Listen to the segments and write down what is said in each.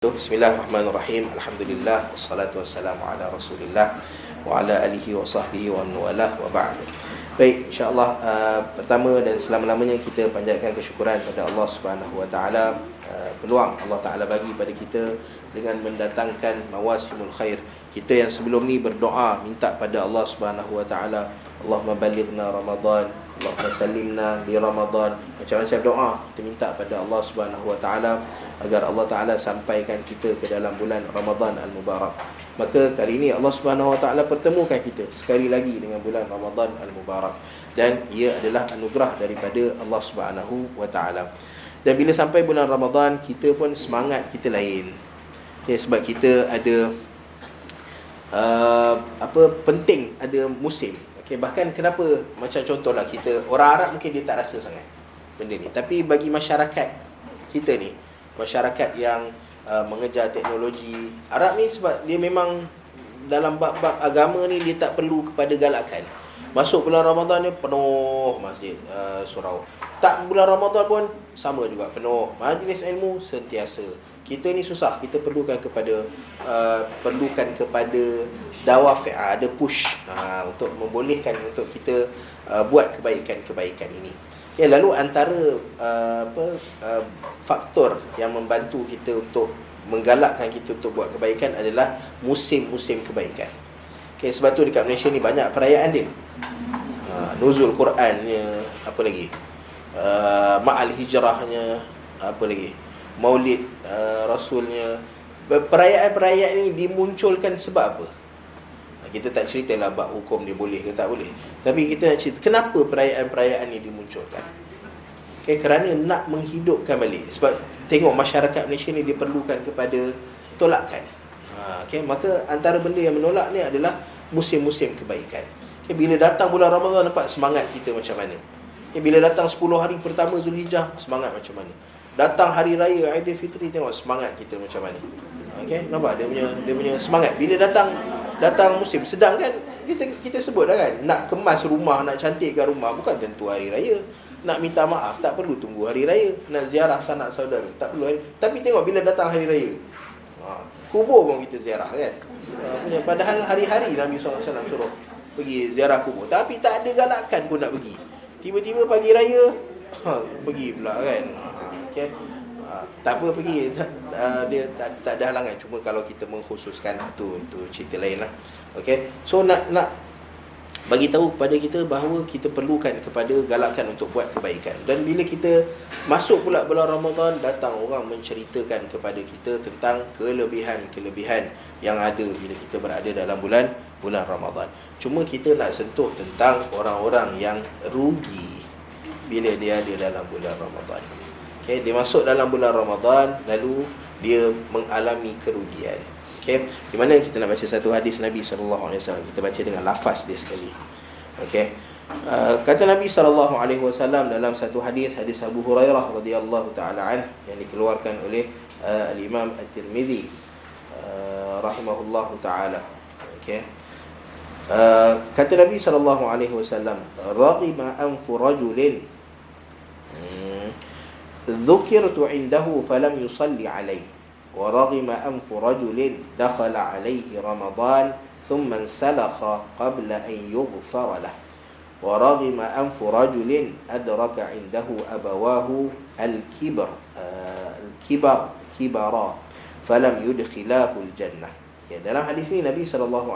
Bismillahirrahmanirrahim. Alhamdulillah, wassalatu wassalamu ala Rasulillah wa ala alihi wa sahbihi wa walah wa ba'd. Baik, insya-Allah pertama dan selama-lamanya kita panjatkan kesyukuran kepada Allah Subhanahu wa taala. Peluang Allah Taala bagi pada kita dengan mendatangkan mawasimul khair. Kita yang sebelum ni berdoa minta pada Allah Subhanahu wa taala, Allahumma balighna Ramadan, Allahumma sallimna di Ramadan. Macam-macam doa kita minta pada Allah Subhanahu wa taala agar Allah Taala sampaikan kita ke dalam bulan Ramadan al-Mubarak. Maka kali ini Allah Subhanahu wa taala pertemukan kita sekali lagi dengan bulan Ramadan al-Mubarak, dan ia adalah anugerah daripada Allah Subhanahu wa taala. Dan bila sampai bulan Ramadan, kita pun semangat kita lain. Okay, sebab kita ada penting ada musim. Okay, bahkan kenapa, macam contohlah kita orang Arab mungkin dia tak rasa sangat benda ni, tapi bagi masyarakat kita ni, masyarakat yang mengejar teknologi Arab ni, sebab dia memang dalam bab-bab agama ni dia tak perlu kepada galakan. Masuk bulan Ramadan ni penuh masjid surau. Tak bulan Ramadan pun sama juga, penuh majlis ilmu sentiasa. Kita ni susah, kita perlukan kepada dawaf, ada push untuk membolehkan untuk kita buat kebaikan-kebaikan ini. Okay, lalu antara faktor yang membantu kita untuk menggalakkan kita untuk buat kebaikan adalah musim-musim kebaikan. Okay, sebab tu dekat Malaysia ni banyak perayaan dia. Nuzul Qurannya, apa lagi? Ma'al Hijrahnya, apa lagi? Maulid Rasulnya. Perayaan-perayaan ini dimunculkan sebab apa? Kita tak ceritalah bab hukum dia boleh ke tak boleh, tapi kita nak cerita kenapa perayaan-perayaan ini dimunculkan. Okay, kerana nak menghidupkan balik. Sebab tengok masyarakat Malaysia ni diperlukan kepada tolakan. Okay, maka antara benda yang menolak ni adalah musim-musim kebaikan. Okay, bila datang bulan Ramadan, nampak semangat kita macam mana. Okay, bila datang 10 hari pertama Zulhijjah, semangat macam mana. Datang hari raya Aidilfitri, tengok semangat kita macam mana. Okay, nampak dia punya semangat. Bila datang musim, sedangkan kita sebut dah kan, nak kemas rumah, nak cantikkan rumah bukan tentu hari raya. Nak minta maaf tak perlu tunggu hari raya. Nak ziarah sanak saudara tak perlu tapi tengok bila datang hari raya, kubur pun kita ziarah kan. Padahal hari-hari Nabi SAW suruh pergi ziarah kubur, tapi tak ada galakan pun nak pergi. Tiba-tiba pagi raya pergi pula kan. Okay, tak apa pergi, dia tak ada halangan. Cuma kalau kita mengkhususkan tu cerita lain lah. Okay, so nak bagi tahu kepada kita bahawa kita perlukan kepada galakan untuk buat kebaikan. Dan bila kita masuk pula bulan Ramadan, datang orang menceritakan kepada kita tentang kelebihan-kelebihan yang ada bila kita berada dalam bulan Ramadan. Cuma kita nak sentuh tentang orang-orang yang rugi bila dia ada dalam bulan Ramadan. Okay, dia masuk dalam bulan Ramadan lalu dia mengalami kerugian. Okay, di mana kita nak baca satu hadis Nabi SAW. Kita baca dengan lafaz dia sekali. Okay, kata Nabi SAW dalam satu hadis Abu Hurairah radhiyallahu taala an, yang dikeluarkan oleh al-Imam At-Tirmizi rahimahullahu taala. Okay, kata Nabi SAW, "Raghima anfu rajulin dzukirtu indahu falam yusalli alayhi, wa raghima anfu rajulin dakhala alayhi Ramadan thumma salakha qabla an yughfara lahu, wa raghima anfu rajulin adraka indahu abawahu al-kibara falam yudkhilahu al-jannah." Okay, dalam hadis ini Nabi SAW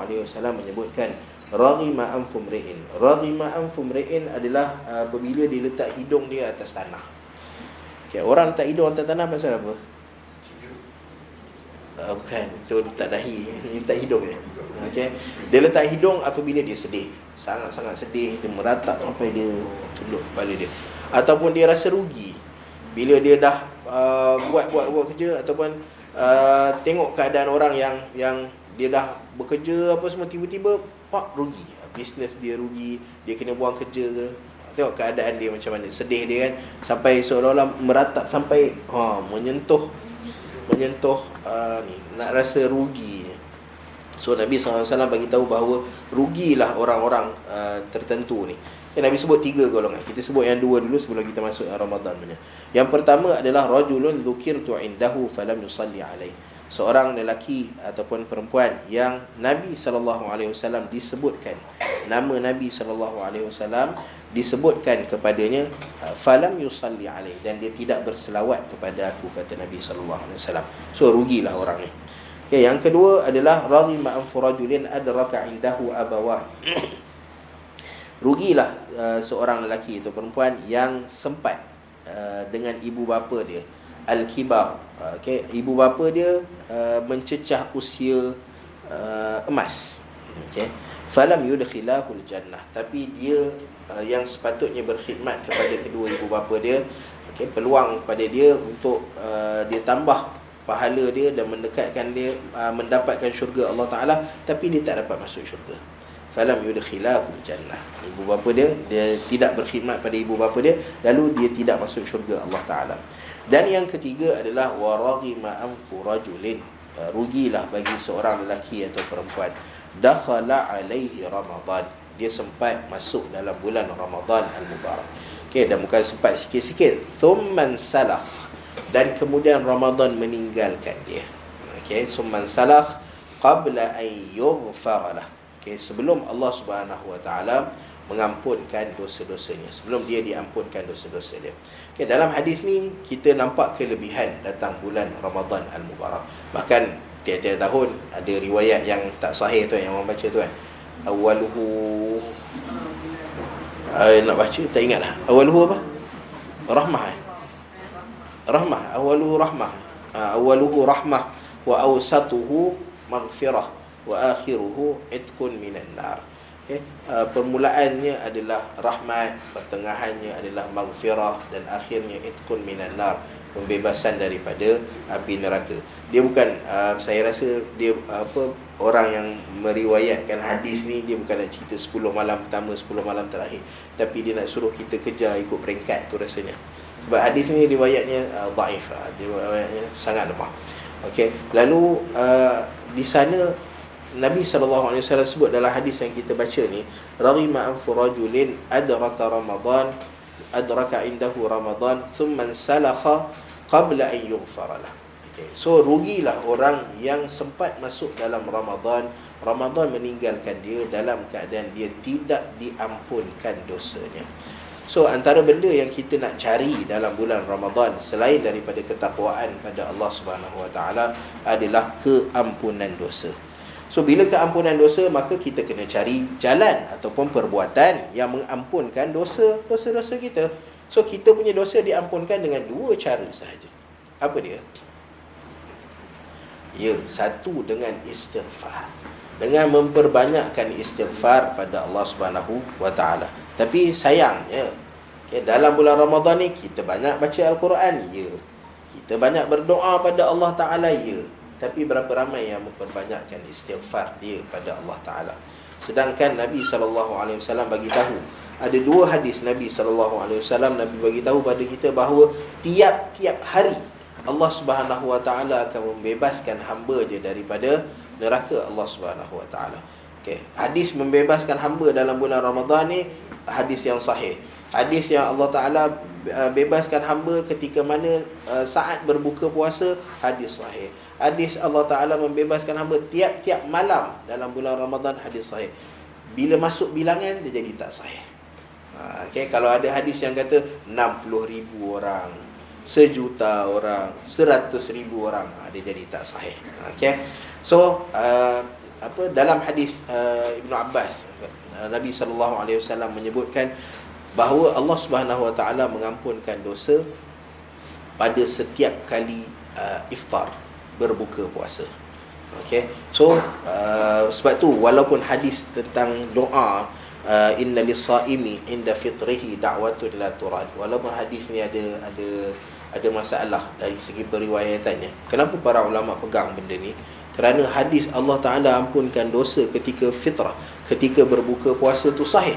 menyebutkan raghima anfu mri'in. Raghima anfu mri'in adalah apabila dia letak hidung dia atas tanah. Okay, orang letak hidung atas tanah pasal apa? Bukan, itu letak dahi, letak hidung je. Okay, dia letak hidung apabila dia sedih, sangat-sangat sedih, dia meratap sampai dia tunduk kepala dia, ataupun dia rasa rugi bila dia dah buat kerja, ataupun tengok keadaan orang yang dia dah bekerja apa semua, tiba-tiba rugi, bisnes dia rugi, dia kena buang kerja ke. Tengok keadaan dia macam mana, sedih dia kan, sampai seolah-olah meratap sampai menyentuh ni, nak rasa rugi. So Nabi SAW bagi tahu bahawa rugilah orang-orang tertentu ni. Nabi sebut 3 golongan. Kita sebut yang 2 dulu sebelum kita masuk Ramadan punya. Yang pertama adalah rajulun dzukirtu indahu falam yusalli alaihi. seorang lelaki ataupun perempuan yang Nabi SAW disebutkan, nama Nabi SAW disebutkan kepadanya, falam yusalli alaih, dan dia tidak berselawat kepada aku, kata Nabi SAW. So rugilah orang ni. Okay, yang kedua adalah raghima anfu rajulin adraka indahu abawah. Rugilah seorang lelaki atau perempuan yang sempat dengan ibu bapa dia, al-kibar. Okay, ibu bapa dia mencecah usia emas. Okay, falam yudkhilahul jannah, tapi dia yang sepatutnya berkhidmat kepada kedua ibu bapa dia, okay, peluang pada dia untuk dia tambah pahala dia dan mendekatkan dia mendapatkan syurga Allah Ta'ala, tapi dia tak dapat masuk syurga. Falam yudkhilahul jannah, ibu bapa dia tidak berkhidmat pada ibu bapa dia, lalu dia tidak masuk syurga Allah Ta'ala. Dan yang ketiga adalah waraghima anfu rajulin, rugilah bagi seorang lelaki atau perempuan, dakhala alaihi Ramadan, dia sempat masuk dalam bulan Ramadan al-Mubarak. Okey, dan bukan sempat sikit-sikit, thumman salah, dan kemudian Ramadan meninggalkan dia. Okey, thumman salah qabla an yughfar lah. Okey, sebelum Allah Subhanahu Wa Taala mengampunkan dosa-dosanya, sebelum dia diampunkan dosa-dosa dia. Okey, dalam hadis ni kita nampak kelebihan datang bulan Ramadan al-Mubarak. Bahkan tiap-tiap tahun ada riwayat yang tak sahih tu yang orang baca tu kan. Awaluhu nak baca tak ingat dah. Awaluhu apa? Rahmah. Rahmah, awaluhu rahmah. Awaluhu rahmah wa awsatuhu maghfirah wa akhiruhu itqun minan nar. Okay. Permulaannya adalah rahmat, pertengahannya adalah maghfirah, dan akhirnya itqun minan nar, pembebasan daripada api neraka. Dia bukan saya rasa dia orang yang meriwayatkan hadis ni, dia bukan nak cerita 10 malam pertama, 10 malam terakhir, tapi dia nak suruh kita kejar ikut peringkat tu rasanya. Sebab hadis ni riwayatnya dhaif, riwayatnya sangat lemah. Okey, lalu di sana Nabi SAW sebut dalam hadis yang kita baca ni, raghima anfu rajulin adraka Ramadan, adraka indahu Ramadan thumma salakha qabla an yughfara lah. Okay. So rugilah orang yang sempat masuk dalam Ramadan, Ramadan meninggalkan dia dalam keadaan dia tidak diampunkan dosanya. So antara benda yang kita nak cari dalam bulan Ramadan selain daripada ketakwaan pada Allah Subhanahu Wa Taala adalah keampunan dosa. So bila keampunan dosa, maka kita kena cari jalan ataupun perbuatan yang mengampunkan dosa-dosa kita. So kita punya dosa diampunkan dengan dua cara sahaja. Apa dia? Ya, satu dengan istighfar. Dengan memperbanyakkan istighfar pada Allah Subhanahu Wa Taala. Tapi sayangnya, dalam bulan Ramadan ni kita banyak baca Al-Quran, ya. Kita banyak berdoa pada Allah Ta'ala, ya. Tapi berapa ramai yang memperbanyakkan istighfar dia pada Allah Ta'ala. Sedangkan Nabi SAW bagi tahu, ada dua hadis Nabi SAW, Nabi bagi tahu pada kita bahawa tiap-tiap hari Allah Subhanahu Wa Taala akan membebaskan hamba dia daripada neraka Allah Subhanahu Wa Taala. Okay. Hadis membebaskan hamba dalam bulan Ramadan ni hadis yang sahih. Hadis yang Allah Ta'ala bebaskan hamba ketika mana saat berbuka puasa, hadis sahih. Hadis Allah Ta'ala membebaskan hamba tiap-tiap malam dalam bulan Ramadan, hadis sahih. Bila masuk bilangan, dia jadi tak sahih. Okay, kalau ada hadis yang kata 60,000 orang, 1 juta orang, 100,000 orang, dia jadi tak sahih. Okay. So dalam hadis Ibnu Abbas, Nabi SAW menyebutkan bahawa Allah Subhanahu Wa Taala mengampunkan dosa pada setiap kali iftar, berbuka puasa. Okey. So sebab tu walaupun hadis tentang doa inna lis-saimi inda fitrihi da'watun la turad, walaupun hadis ni ada masalah dari segi periwayatannya. Kenapa para ulama pegang benda ni? Kerana hadis Allah Ta'ala ampunkan dosa ketika fitrah, ketika berbuka puasa tu sahih.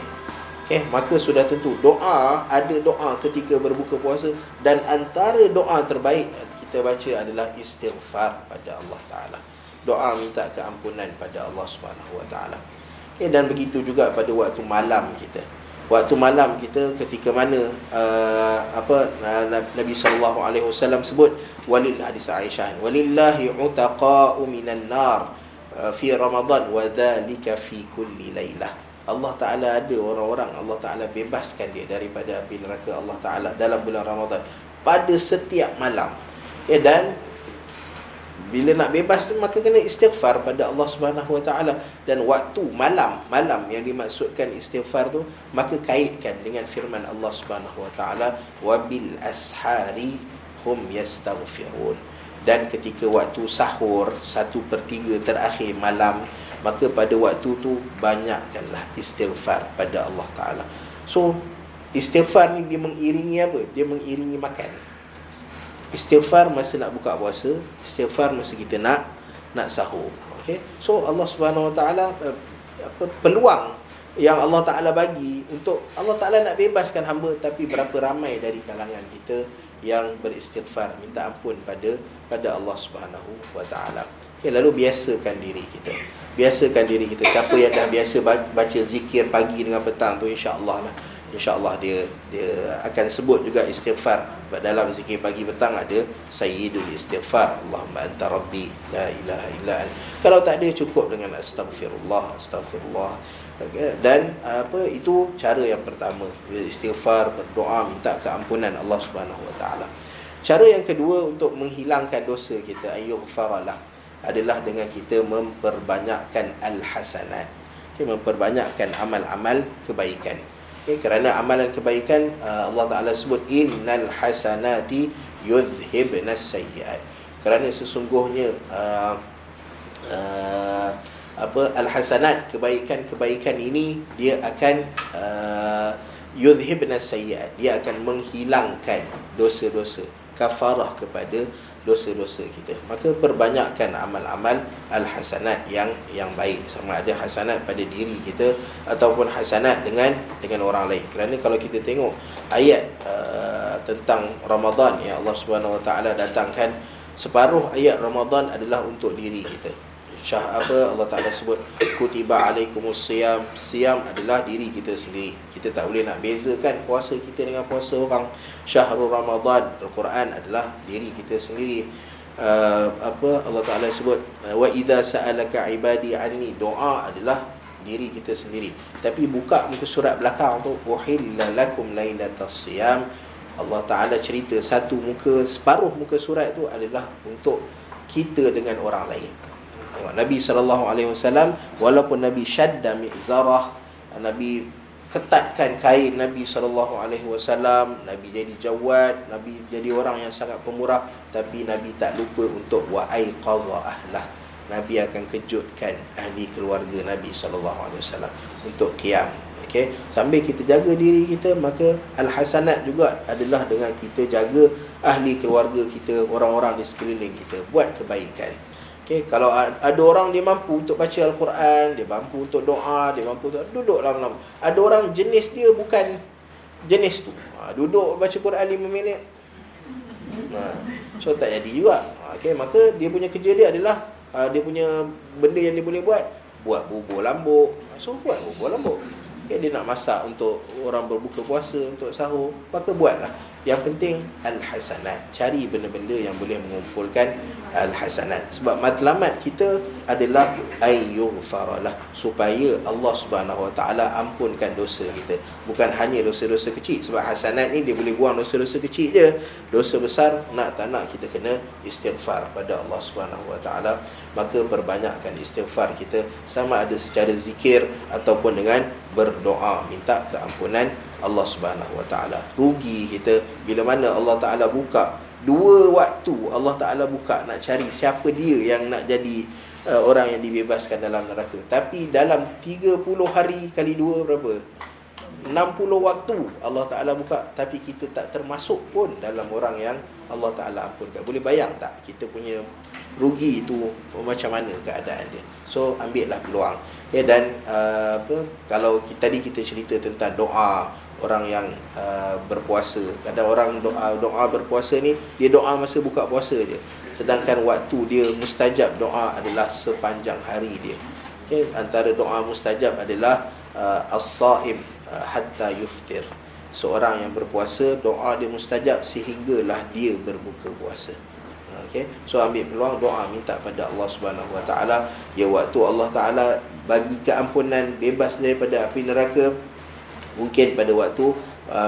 Okay, maka sudah tentu ada doa ketika berbuka puasa, dan antara doa terbaik kita baca adalah istighfar pada Allah Ta'ala. Doa minta keampunan pada Allah Subhanahu Wa Taala. Okay, dan begitu juga pada waktu malam kita. Waktu malam kita ketika mana Nabi sallallahu alaihi wasallam sebut walil hadis Aisyah, walillahi utaqa'u minan nar fi Ramadan wa dzalika fi kulli lailah. Allah Taala ada orang-orang Allah Taala bebaskan dia daripada api neraka Allah Taala dalam bulan Ramadan pada setiap malam. Okay, dan bila nak bebas maka kena istighfar pada Allah Subhanahu Wa Taala. Dan waktu malam yang dimaksudkan istighfar tu, maka kaitkan dengan firman Allah Subhanahu Wa Taala, wabil ashari hum yastaghfirun. Dan ketika waktu sahur 1/3 terakhir malam, maka pada waktu tu banyakkanlah istighfar pada Allah Taala. So istighfar ni dia mengiringi apa? Dia mengiringi makan. Istighfar masa nak buka puasa, istighfar masa kita nak sahur. Okey. So Allah Subhanahu Wa Taala peluang yang Allah Taala bagi untuk Allah Taala nak bebaskan hamba, tapi berapa ramai dari kalangan kita yang beristighfar, minta ampun pada Allah Subhanahu Wa Taala. Okey, lalu biasakan diri kita. Biasakan diri kita. Siapa yang dah biasa baca zikir pagi dengan petang tu, insya-Allah lah, insya-Allah dia akan sebut juga istighfar. Dalam zikir pagi petang ada sayyidul istighfar, Allahumma anta rabbi la ilaha illa anta. Kalau tak ada, cukup dengan astagfirullah. Okay. Dan itu cara yang pertama, istighfar, berdoa, minta keampunan Allah Subhanahu Wa Taala. Cara yang kedua untuk menghilangkan dosa kita, ayyughfaralah, adalah dengan kita memperbanyakkan al-hasanat. Okay, memperbanyakkan amal-amal kebaikan. Okay, kerana amalan kebaikan Allah Ta'ala sebut innal hasanati yudhhibnas sayyi'at. Kerana sesungguhnya al-hasanat, kebaikan ini dia akan yudhhibnas sayyi'at, dia akan menghilangkan dosa-dosa, kafarah kepada dosa-dosa kita. Maka perbanyakkan amal-amal al-hasanat yang baik, sama ada hasanat pada diri kita ataupun hasanat dengan orang lain. Kerana kalau kita tengok ayat tentang Ramadan yang Allah Subhanahu Wa Taala datangkan, separuh ayat Ramadan adalah untuk diri kita. Allah Ta'ala sebut kutiba alaikumus siyam. Siyam adalah diri kita sendiri. Kita tak boleh nak bezakan puasa kita dengan puasa orang. Syahrul Ramadan, Al-Quran adalah diri kita sendiri. Allah Ta'ala sebut wa idza sa'alaka ibadi anni, doa adalah diri kita sendiri. Tapi buka muka surat belakang tu, uhilla lakum lailatas siyam, Allah Ta'ala cerita separuh muka surat tu adalah untuk kita dengan orang lain. Nabi SAW, walaupun Nabi syadda mi'zarah, Nabi ketatkan kain Nabi SAW, Nabi jadi jawad, Nabi jadi orang yang sangat pemurah, tapi Nabi tak lupa untuk wa'aiqadha ahlah, Nabi akan kejutkan ahli keluarga Nabi SAW untuk qiyam. Okay? Sambil kita jaga diri kita, maka al-hasanat juga adalah dengan kita jaga ahli keluarga kita, orang-orang di sekeliling kita, buat kebaikan. Okay, kalau ada orang dia mampu untuk baca Al-Quran, dia mampu untuk doa, dia mampu untuk duduk lama-lama. Ada orang jenis dia bukan jenis tu. Duduk baca Quran 5 minit. So tak jadi juga. Okay, maka dia punya kerja dia adalah dia punya benda yang dia boleh buat bubur lambuk. So buat bubur lambuk. Okay, dia nak masak untuk orang berbuka puasa, untuk sahur, maka buatlah. Yang penting al-hasanat. Cari benda-benda yang boleh mengumpulkan al-hasanat. Sebab matlamat kita adalah ayyughfaralah, supaya Allah Subhanahu Wa Taala ampunkan dosa kita. Bukan hanya dosa-dosa kecil. Sebab hasanat ni dia boleh buang dosa-dosa kecil je. Dosa besar nak tak nak kita kena istighfar pada Allah Subhanahu Wa Taala. Maka perbanyakkan istighfar kita, sama ada secara zikir ataupun dengan berdoa, minta keampunan Allah Subhanahu Wa Taala. Rugi kita bila mana Allah Taala buka 2 waktu, Allah Taala buka nak cari siapa dia yang nak jadi orang yang dibebaskan dalam neraka. Tapi dalam 30 hari kali 2 berapa? 60 waktu Allah Taala buka, tapi kita tak termasuk pun dalam orang yang Allah Taala ampunkan. Boleh bayang tak kita punya rugi itu macam mana keadaan dia? So ambillah peluang. Okay, dan kalau tadi kita cerita tentang doa orang yang berpuasa. Kadang orang doa berpuasa ni, dia doa masa buka puasa je, sedangkan waktu dia mustajab doa adalah sepanjang hari dia. Okay, antara doa mustajab adalah as-saim hatta yuftir. Seorang yang berpuasa, doa dia mustajab sehinggalah dia berbuka puasa. Okey, so ambil peluang doa, minta pada Allah Subhanahu Wa Taala. Ya, waktu Allah Taala bagi keampunan, bebas daripada api neraka, mungkin pada waktu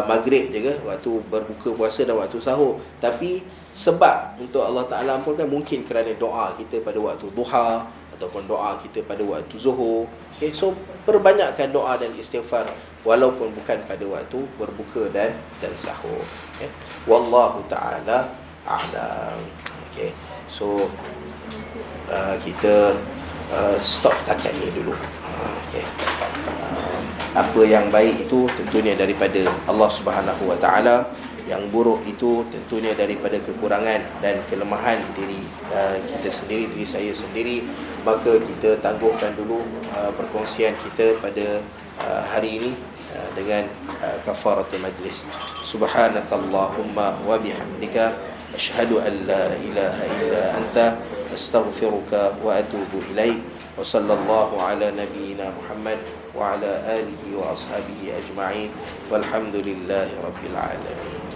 maghrib je ke, waktu berbuka puasa dan waktu sahur. Tapi sebab untuk Allah Ta'ala ampunkan mungkin kerana doa kita pada waktu duha, ataupun doa kita pada waktu zuhur. Okay, so perbanyakkan doa dan istighfar walaupun bukan pada waktu berbuka dan sahur. Okay. Wallahu Ta'ala a'lam. Okay, so kita stop takat ni dulu. Okay. Apa yang baik itu tentunya daripada Allah Subhanahu Wa Taala, yang buruk itu tentunya daripada kekurangan dan kelemahan diri kita sendiri, diri saya sendiri. Maka kita tangguhkan dulu perkongsian kita pada hari ini dengan kafaratul majlis. Subhanakallahumma wa bihamdika asyhadu an la ilaha illa anta astaghfiruka wa atubu ilaik. Wa sallallahu ala nabiyyina Muhammad wa ala alihi wa ashabihi ajma'in walhamdulillahi rabbil alamin.